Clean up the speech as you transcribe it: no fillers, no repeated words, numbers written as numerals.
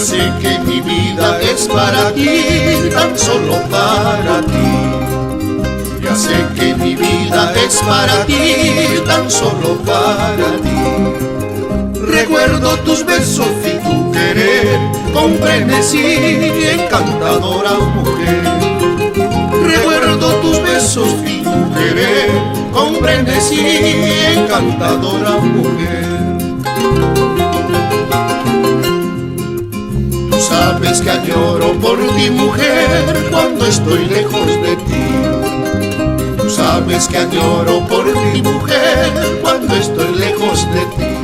sé que mi vida es para ti, tan solo para ti. Ya sé que mi vida es para ti, tan solo para ti. Recuerdo tus besos y tu querer, con frenesí, encantadora mujer. Recuerdo tus besos y tu querer, con frenesí, encantadora mujer. Tú sabes que añoro por ti, mujer, cuando estoy lejos de ti. Tú sabes que añoro por ti, mujer, cuando estoy lejos de ti.